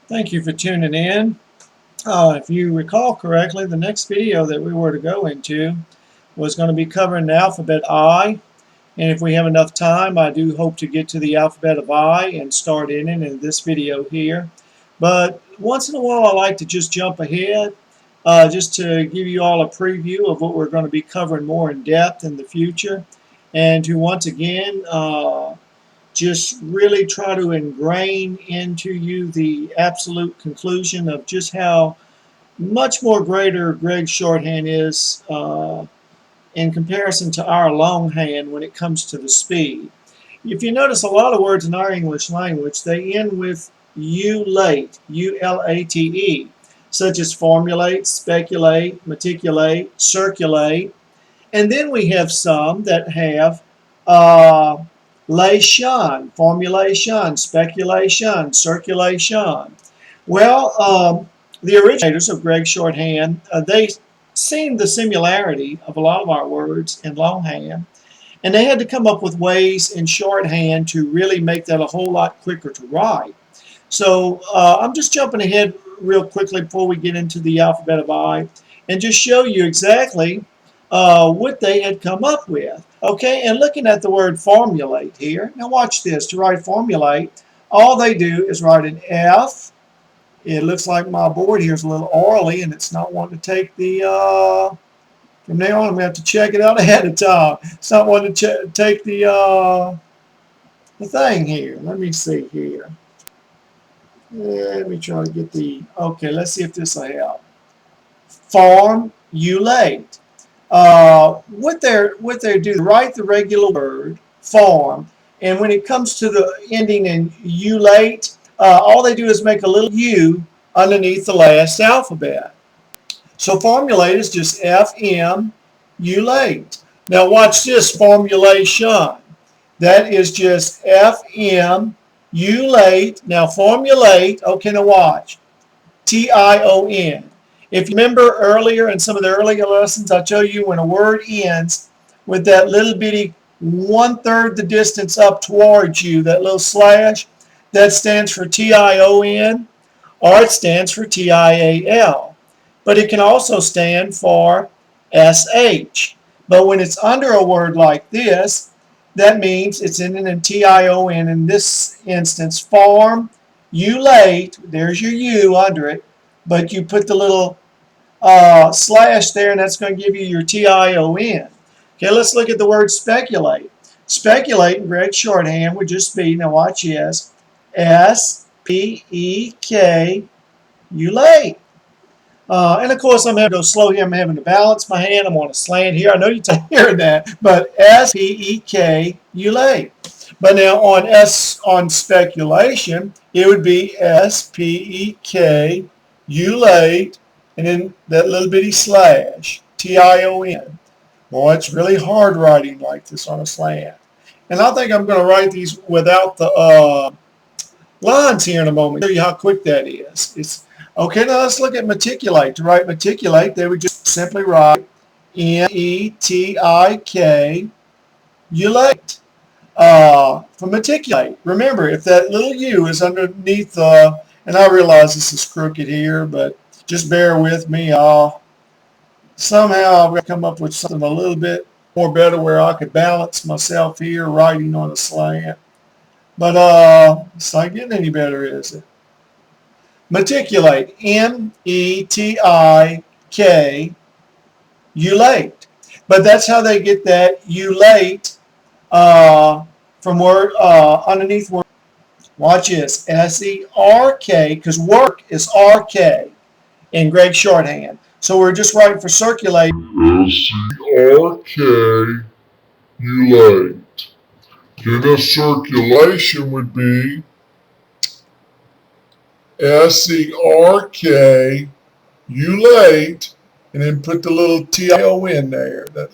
Thank you for tuning in. If you recall correctly, the next video that we were to go into was going to be covering the alphabet I. And if we have enough time, I do hope to get to the alphabet of I and start in it in this video here. But once in a while, I like to just jump ahead just to give you all a preview of what we're going to be covering more in depth in the future. And to once again, just really try to ingrain into you the absolute conclusion of just how much more greater Gregg Shorthand is in comparison to our longhand when it comes to the speed. If you notice, a lot of words in our English language, they end with ULATE, U-L-A-T-E, such as formulate, speculate, meticulate, circulate. And then we have some that have lation, formulation, speculation, circulation. Well, the originators of Gregg Shorthand, they seen the similarity of a lot of our words in longhand, and they had to come up with ways in shorthand to really make that a whole lot quicker to write. So I'm just jumping ahead real quickly before we get into the alphabet of I and just show you exactly what they had come up with. Okay, and looking at the word formulate here, now watch this. To write formulate, all they do is write an F. It looks like my board here is a little orally and it's not wanting to take the, from now on we have to check it out ahead of time. It's not wanting to take the thing here. Let me see here. Let me try to get the, okay, let's see if this will help. Formulate. What they do, write the regular word, form, and when it comes to the ending in ULATE, all they do is make a little U underneath the last alphabet. So formulate is just FM, ULATE. Now watch this, formulation. That is just FM, ULATE. Now formulate, okay, now watch, T-I-O-N. If you remember earlier in some of the earlier lessons, I tell you when a word ends with that little bitty 1/3 the distance up towards you, that little slash, that stands for T-I-O-N, or it stands for T-I-A-L. But it can also stand for S-H. But when it's under a word like this, that means it's ending in T-I-O-N. In this instance, form, ULATE, there's your U under it, but you put the little slash there, and that's going to give you your T-I-O-N. Okay, let's look at the word speculate. Speculate in Gregg Shorthand would just be, now watch this, S-P-E-K, ULATE. And of course, I'm having to go slow here. I'm having to balance my hand. I'm on a slant here. I know you can hear that, but S-P-E-K, ULATE. But now on speculation, it would be S-P-E-K, ULATE, and then that little bitty slash, T-I-O-N. Boy, it's really hard writing like this on a slant. And I think I'm going to write these without the lines here in a moment. Show you how quick that is. Okay, now let's look at meticulate. To write meticulate, they would just simply write M-E-T-I-K, ULATE. For meticulate, remember, if that little U is underneath the, and I realize this is crooked here, but just bear with me. Somehow I've come up with something a little bit more better where I could balance myself here writing on a slant. But it's not getting any better, is it? Meticulate, M-E-T-I-K, ULATE. But that's how they get that ULATE from word underneath word. Watch this, S-E-R-K, because work is R-K in Gregg Shorthand. So we're just writing for circulate. S-E-R-K, ULATE. Then a circulation would be S-E-R-K, ULATE, and then put the little T-I-O-N there, that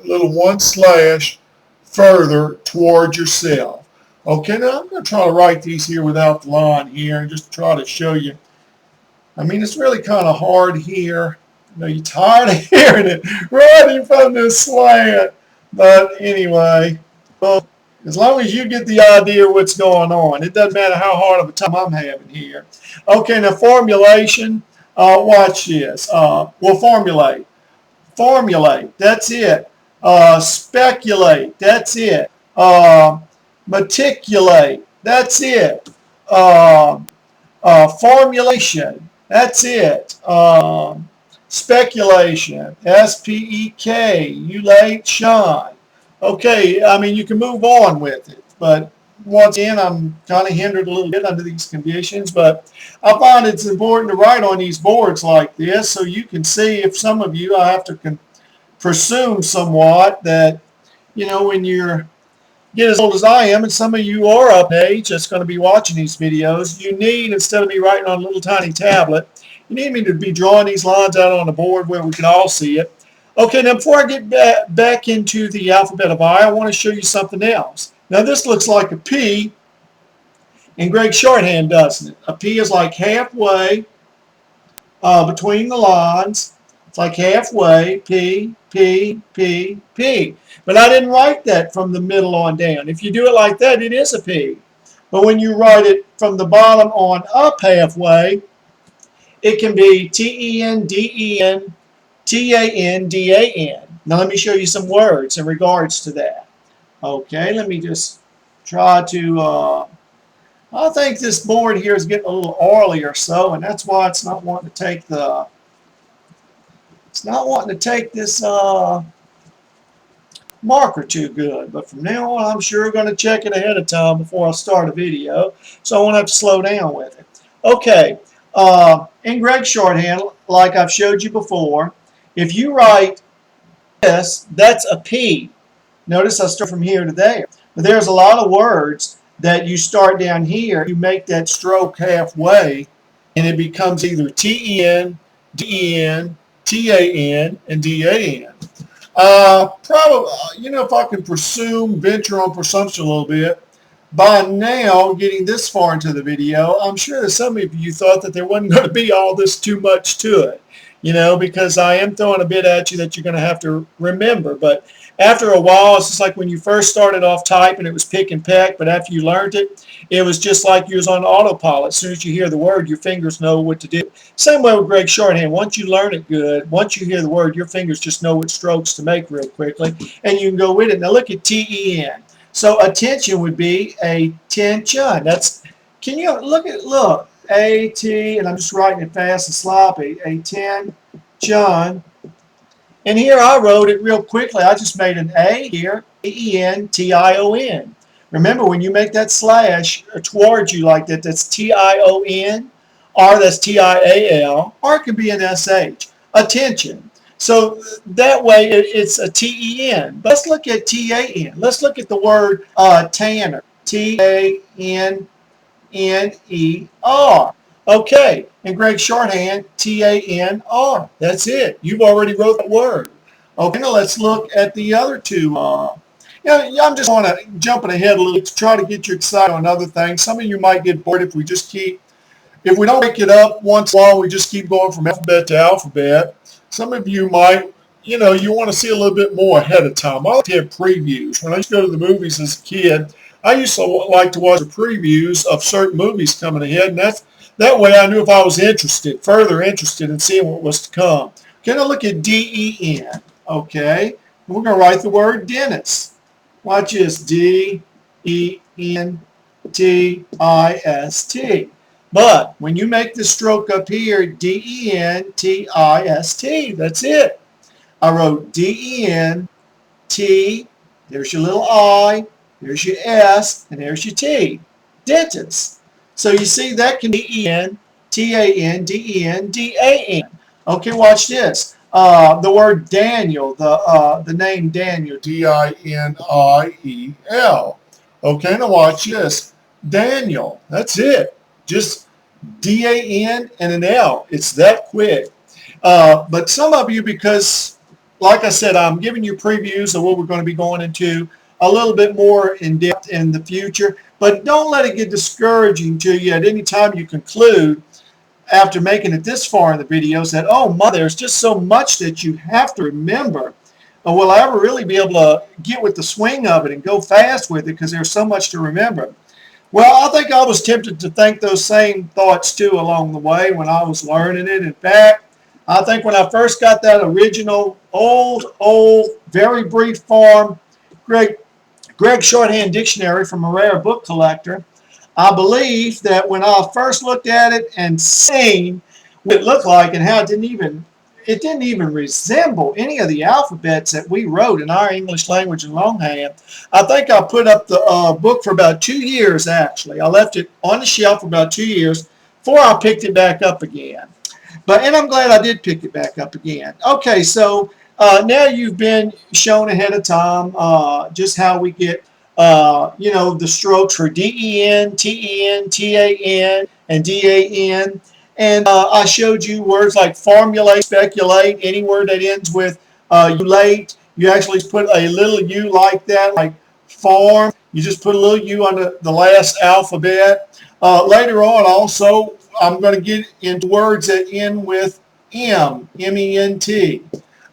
little one slash further towards yourself. Okay, now I'm going to try to write these here without the line here and just try to show you. I mean, it's really kind of hard here. You know, you're tired of hearing it writing from this slant. But anyway, well, As long as you get the idea of what's going on, it doesn't matter how hard of a time I'm having here. Okay, now formulation. Watch this. We'll formulate. Formulate. That's it. Speculate. That's it. Meticulate. That's it. Formulation. That's it. Speculation. S-P-E-K. ULATION. Okay, I mean, you can move on with it, but once again, I'm kind of hindered a little bit under these conditions, but I find it's important to write on these boards like this so you can see if some of you, I have to presume somewhat that, you know, when you're get as old as I am, and some of you are up in age that's going to be watching these videos, you need, instead of me writing on a little tiny tablet, you need me to be drawing these lines out on the board where we can all see it. Okay, now before I get back into the alphabet of I want to show you something else. Now this looks like a P in Gregg Shorthand, doesn't it? A P is like halfway between the lines. It's like halfway, P, P, P, P. But I didn't write that from the middle on down. If you do it like that, it is a P. But when you write it from the bottom on up halfway, it can be T-E-N, D-E-N, T-A-N, D-A-N. Now let me show you some words in regards to that. Okay, let me just try to, I think this board here is getting a little oily or so, and that's why it's not wanting to take the, it's not wanting to take this marker too good. But from now on, I'm sure going to check it ahead of time before I start a video, so I won't have to slow down with it. Okay, in Gregg Shorthand, like I've showed you before, if you write this, that's a P. Notice I start from here to there. But there's a lot of words that you start down here, you make that stroke halfway, and it becomes either T-E-N, D-E-N, T-A-N, and D-A-N. Probably, you know, if I can presume, venture on presumption a little bit, by now, getting this far into the video, I'm sure that some of you thought that there wasn't going to be all this too much to it, you know, because I am throwing a bit at you that you're going to have to remember. But after a while, it's just like when you first started off typing, it was pick and peck, but after you learned it, it was just like you was on autopilot. As soon as you hear the word, your fingers know what to do. Same way with Gregg Shorthand. Once you learn it good, once you hear the word, your fingers just know what strokes to make real quickly, and you can go with it. Now look at T-E-N. So attention would be a tension. That's, can you look, A-T, and I'm just writing it fast and sloppy, a tension. And here I wrote it real quickly. I just made an A here, T-E-N-T-I-O-N. Remember, when you make that slash towards you like that, that's T-I-O-N, or that's T-I-A-L, or it can be an S-H. Attention. So that way it's a T-E-N. But let's look at T-A-N. Let's look at the word Tanner. T-A-N-N-E-R. Okay, in Gregg Shorthand, T-A-N-R. That's it. You've already wrote the word. Okay, now let's look at the other two. I'm just jumping ahead a little to try to get you excited on other things. Some of you might get bored if we just keep, if we don't break it up once in a while, we just keep going from alphabet to alphabet. Some of you might, you know, you want to see a little bit more ahead of time. I like to have previews. When I used to go to the movies as a kid, I used to like to watch the previews of certain movies coming ahead, and that way I knew if I was interested, further interested in seeing what was to come. Okay, now look at D-E-N. Okay, we're going to write the word dentist. Watch this, D-E-N-T-I-S-T. But when you make the stroke up here, D-E-N-T-I-S-T, that's it. I wrote D-E-N-T, there's your little I, there's your S, and there's your T. Dentist. So you see that can be E-N, T-A-N, D-E-N, D-A-N. Okay, watch this. The word Daniel, the name Daniel, D-I-N-I-E-L. Okay, now watch this. Daniel, that's it. Just D-A-N and an L. It's that quick. But some of you, because, like I said, I'm giving you previews of what we're going to be going into a little bit more in depth in the future. But don't let it get discouraging to you at any time you conclude after making it this far in the videos that, oh my, there's just so much that you have to remember. will I ever really be able to get with the swing of it and go fast with it because there's so much to remember. Well, I think I was tempted to think those same thoughts too along the way when I was learning it. In fact, I think when I first got that original old, very brief form, Gregg Shorthand dictionary from a rare book collector, I believe that when I first looked at it and seen what it looked like and how it didn't even resemble any of the alphabets that we wrote in our English language in longhand. I think I put up the book for about 2 years, actually. I left it on the shelf for about 2 years before I picked it back up again. And I'm glad I did pick it back up again. Okay, so now you've been shown ahead of time just how we get, the strokes for DEN, TEN, TAN, and DAN. And I showed you words like formulate, speculate, any word that ends with ULATE. You actually put a little U like that, like form. You just put a little U on the last alphabet. Later on, also, I'm going to get into words that end with M-E-N-T.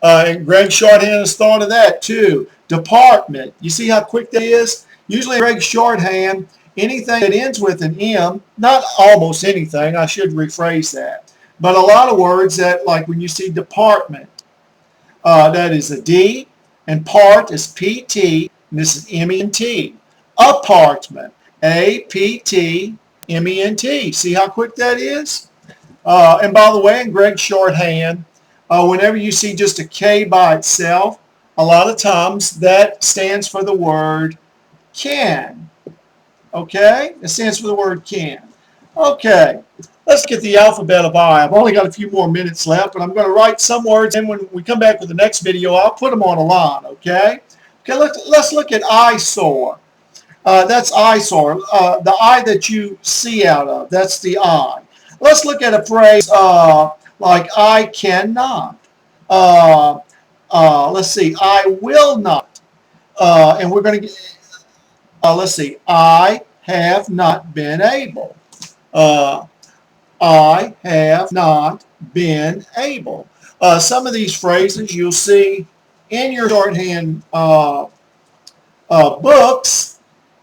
And Gregg Shorthand has thought of that too. Department. You see how quick that is? Usually Gregg Shorthand, anything that ends with an M, not almost anything, I should rephrase that, but a lot of words that, like when you see department, that is a D, and part is P-T, and this is M-E-N-T. Apartment, A-P-T-M-E-N-T. See how quick that is? And by the way, in Gregg Shorthand, whenever you see just a K by itself, a lot of times that stands for the word can. Okay? It stands for the word can. Okay. Let's get the alphabet of I. I've only got a few more minutes left, but I'm going to write some words, and when we come back with the next video, I'll put them on a line, okay? Okay, let's look at eyesore. That's eyesore. The eye that you see out of, that's the I. Let's look at a phrase like I cannot. Let's see, I will not. And we're going to get, let's see, I have not been able. I have not been able. Some of these phrases you'll see in your shorthand books,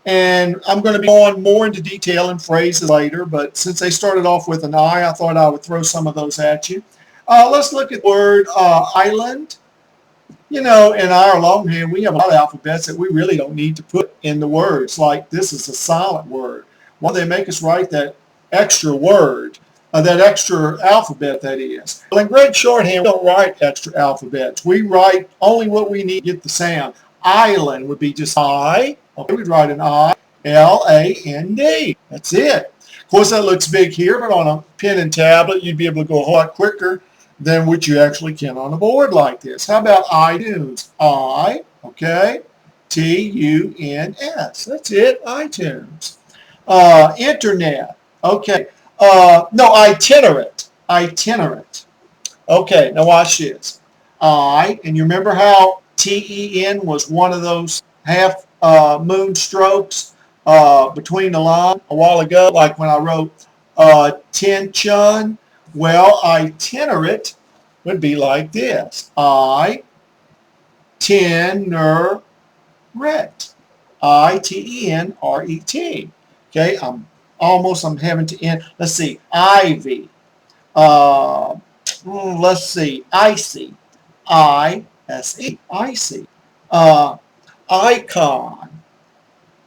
and I'm going to be going more into detail in phrases later, but since they started off with an I thought I would throw some of those at you. Let's look at the word island. You know, in our longhand, we have a lot of alphabets that we really don't need to put in the words, like this is a silent word. Why do they make us write that extra word, that extra alphabet, that is? Well, in Gregg Shorthand, we don't write extra alphabets. We write only what we need to get the sound. Island would be just I. Okay, we'd write an I-L-A-N-D. That's it. Of course, that looks big here, but on a pen and tablet, you'd be able to go a whole lot quicker than what you actually can on a board like this. How about iTunes? I, okay, T-U-N-S. That's it, iTunes. Internet, okay. No, itinerant. Itinerant. Okay, now watch this. And you remember how T-E-N was one of those half moon strokes between the line a while ago, like when I wrote tion. Well, itinerant would be like this. I-ten-er-ret. I-T-E-N-R-E-T. Okay, I'm having to end. Let's see, ivy. Let's see, icy. I-S-E, icy. Icon.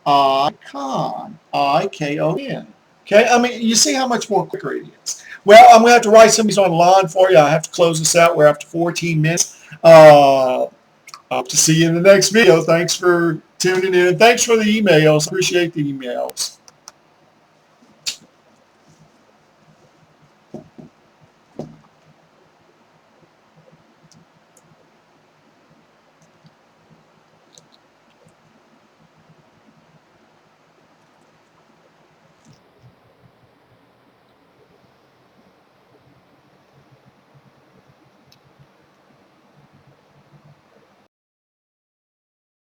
Icon. I-K-O-N. Okay, I mean, you see how much more quicker it is. Well, I'm going to have to write some of these on the line for you. I have to close this out. We're after 14 minutes. Hope to see you in the next video. Thanks for tuning in. Thanks for the emails. Appreciate the emails.